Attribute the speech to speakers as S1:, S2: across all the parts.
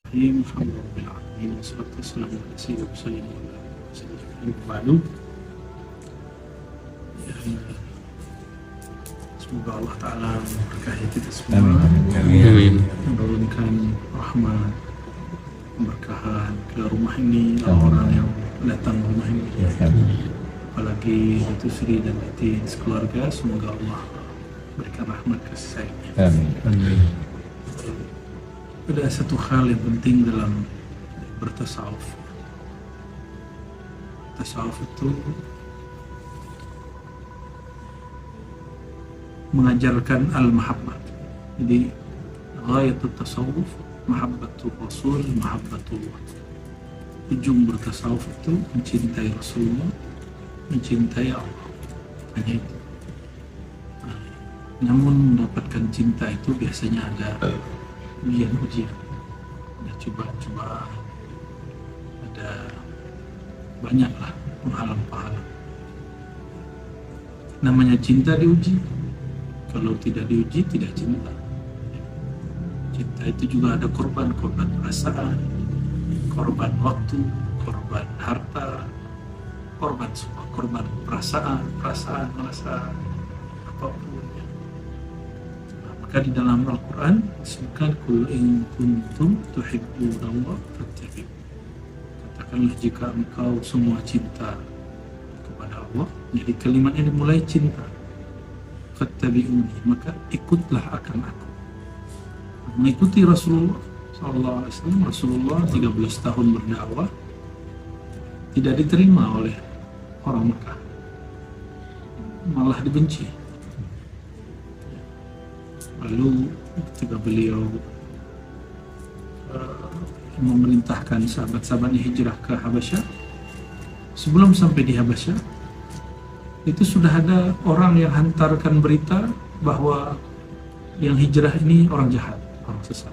S1: Alhamdulillahirabbil wassalatu wassalamu ala sayyidina Muhammad. Semoga Allah Ta'ala memberkahi kita semua.
S2: Amin.
S1: Menurunkan rahmat, keberkahan ke rumah ini, orang yang datang ke rumah ini. Apalagi Dato Sri dan Datin sekeluarga, semoga Allah berikan rahmat kasih sayangnya.
S2: Amin.
S1: Ada satu hal yang penting dalam bertasawuf. Tasawuf itu mengajarkan al-mahabbah. Jadi ghayatul tasawuf mahabbatul rasul, mahabbatullah. Ujung bertasawuf itu mencintai Rasulullah, mencintai Allah. Hanya itu. Namun mendapatkan cinta itu biasanya ada ujian-ujian, ada cobaan, ada banyaklah penghalang-penghalang. Namanya cinta diuji. Kalau tidak diuji, tidak cinta. Cinta itu juga ada korban perasaan, korban waktu, korban harta, korban semua, korban perasaan merasa apapun. Maka di dalam Al-Quran disebutkan kul in kuntum tuhibbunallah fattabi'un. Katakanlah jika engkau semua cinta kepada Allah, jadi kalimat ini mulai cinta. Fattabi'uni, maka ikutlah akan aku. Mengikuti Rasulullah sallallahu alaihi wasallam. Rasulullah 13 tahun berdakwah tidak diterima oleh orang Mekah, malah dibenci. Lalu ketika beliau memerintahkan sahabat-sahabatnya hijrah ke Habasyah, sebelum sampai di Habasyah itu sudah ada orang yang hantarkan berita bahwa yang hijrah ini orang jahat, orang sesat.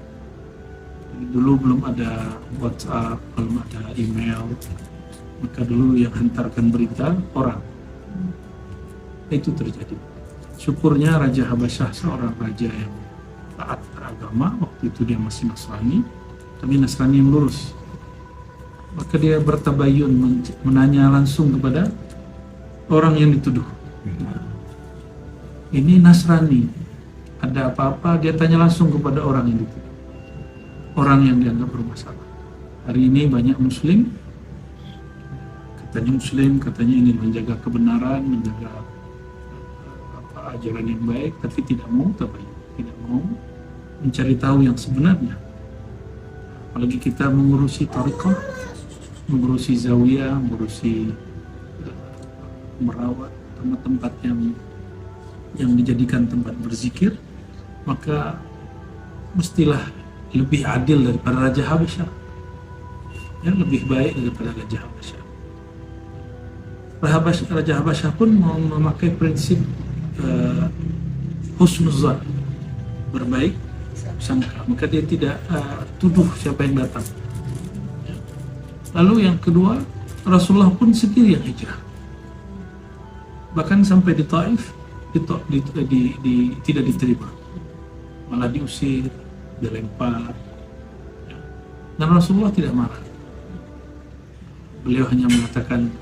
S1: Jadi dulu belum ada WhatsApp, belum ada email, maka dulu yang hantarkan berita orang. Itu terjadi. Syukurnya Raja Habasyah seorang raja yang taat beragama, waktu itu dia masih Nasrani, tapi Nasrani yang lurus. Maka dia bertabayun menanya langsung kepada orang yang dituduh. Ini Nasrani, ada apa-apa? Dia tanya langsung kepada orang yang dituduh, orang yang dianggap bermasalah. Hari ini banyak Muslim, katanya ini menjaga kebenaran, menjaga ajaran yang baik, tapi tidak mau mencari tahu yang sebenarnya. Apalagi kita mengurusi thariqah, mengurusi zawiyah, mengurusi merawat tempat-tempat yang dijadikan tempat berzikir, maka mestilah lebih adil daripada Raja Habasyah, yang lebih baik daripada Raja Habasyah. Raja Habasyah pun memakai prinsip husnuzan, berbaik sangka, maka dia tidak tuduh siapa yang datang. Lalu yang kedua, Rasulullah pun sendiri yang hijrah, bahkan sampai di Taif tidak diterima, malah diusir, dilempar, dan Rasulullah tidak marah. Beliau hanya mengatakan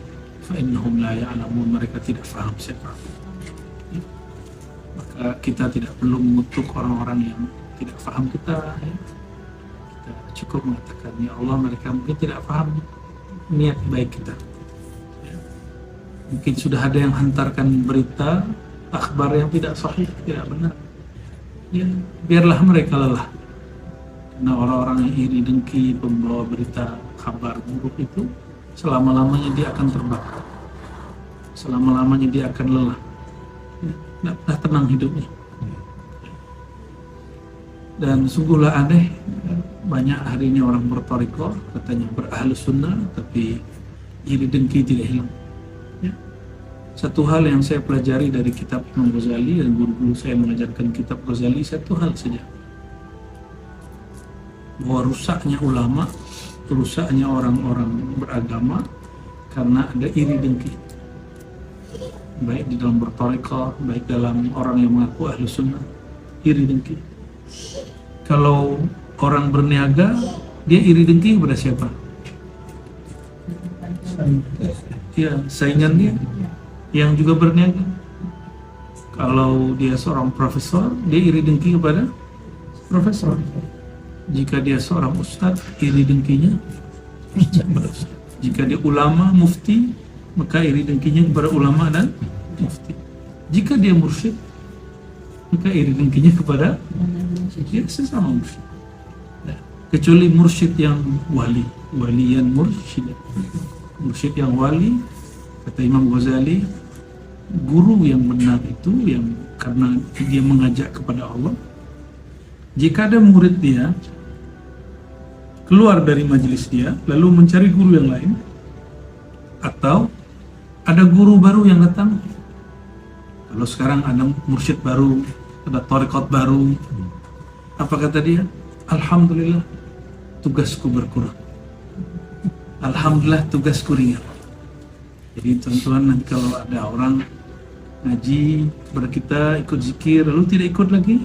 S1: fa innahum la ya'lamun, mereka tidak faham siapa aku. Maka kita tidak perlu mengutuk orang-orang yang tidak paham kita. Kita cukup mengatakan, ya Allah, mereka mungkin tidak paham niat baik kita. Mungkin sudah ada yang hantarkan berita akhbar yang tidak sahih, tidak benar. Ya, biarlah mereka lelah. Karena orang-orang yang iri dengki, pembawa berita kabar buruk itu, selama-lamanya dia akan terbakar. Selama-lamanya dia akan lelah. Tidak pernah tenang hidupnya. Dan sungguhlah aneh, banyak hari ini orang berthariqah, katanya berahlus sunnah, tapi iri dengki tidak hilang. Ya. Satu hal yang saya pelajari dari kitab Imam Ghazali, dan guru-guru saya mengajarkan kitab Ghazali, satu hal saja, bahwa rusaknya ulama, rusaknya orang-orang beragama karena ada iri dengki, baik di dalam berthariqah, baik dalam orang yang mengaku ahlus sunnah, iri dengki. Kalau orang berniaga Dia iri dengki kepada siapa? Ya, saingan dia yang juga berniaga. Kalau dia seorang profesor, dia iri dengki kepada profesor. Jika dia seorang ustadz, iri dengkinya kepada ustadz. Jika dia ulama, mufti, maka iri dengkinya kepada ulama dan mufti. Jika dia mursyid, maka iri dengkinya kepada dia sesama mursyid. Nah, kecuali mursyid yang wali, waliyan mursyid. Mursyid yang wali, kata Imam Ghazali, guru yang benar itu yang karena dia mengajak kepada Allah. Jika ada murid dia keluar dari majelis dia lalu mencari guru yang lain, atau ada guru baru yang datang. Kalau sekarang ada mursyid baru, ada tarekat baru, apa kata dia? Alhamdulillah, tugasku berkurang. Alhamdulillah, tugasku ringan. Jadi teman-teman, nanti kalau ada orang ngaji kepada kita, ikut zikir, lalu tidak ikut lagi,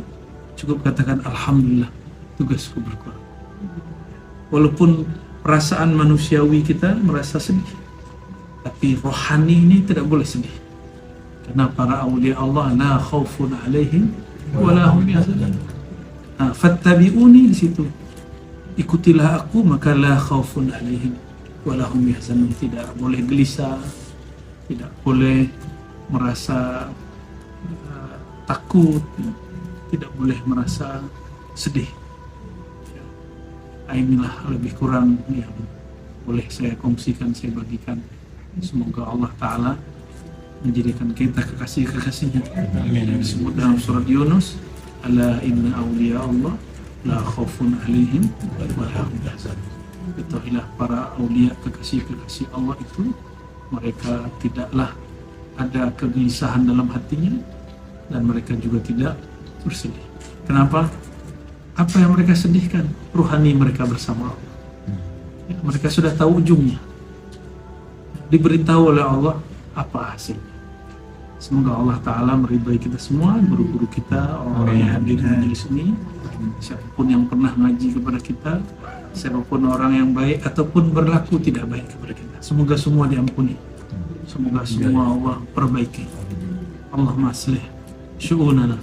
S1: cukup katakan Alhamdulillah, tugasku berkurang. Walaupun perasaan manusiawi kita merasa sedih, tapi rohani ini tidak boleh sedih. Karena para awliya Allah la khaufun alaihim wa la hum yahzanun. Nah, fattabi'uni di situ. Ikutilah aku maka la khaufun alaihim wa la hum yahzanun. Tidak boleh gelisah, tidak boleh merasa takut, tidak boleh merasa sedih. Inilah lebih kurang yang boleh saya kongsikan, saya bagikan. Semoga Allah Ta'ala menjadikan kita kekasih-kekasihnya. Disebut dalam surat Yunus, ala inna awliya Allah la khaufun alaihim wa la hum yahzanun. Ketahuilah para awliya, kekasih-kekasih Allah itu, mereka tidaklah ada kegelisahan dalam hatinya dan mereka juga tidak bersedih. Kenapa? Apa yang mereka sedihkan? Ruhani mereka bersama Allah. Ya, mereka sudah tahu ujungnya. Diberitahu oleh Allah apa hasilnya. Semoga Allah Ta'ala meridai kita semua, guru-guru kita, orang-orang yang hadir di majelis ini, siapapun yang pernah ngaji kepada kita, siapapun orang yang baik ataupun berlaku tidak baik kepada kita. Semoga semua diampuni. Semoga semua Allah perbaiki. Allahumma aslih syu'unana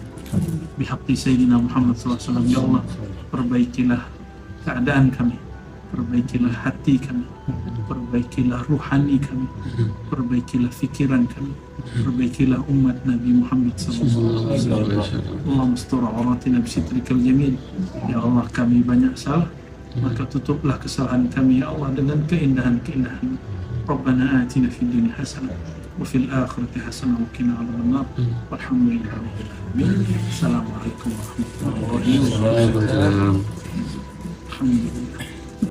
S1: bihaqqi Sayyidina Muhammad SAW. Ya Allah, perbaikilah keadaan kami, perbaikilah hati kami, perbaikilah ruhani kami, perbaikilah fikiran kami, perbaikilah umat Nabi Muhammad SAW. Allahumma astur auratina bisitrikal jamil. Ya Allah, kami banyak salah, maka tutuplah kesalahan kami ya Allah dengan keindahan-keindahan. Rabbana atina fid dunya hasanah wa fil akhirati hasanah wa qina adzabannar. Walhamdulillahi rabbil alamin. Assalamualaikum warahmatullahi wabarakatuh. Alhamdulillah.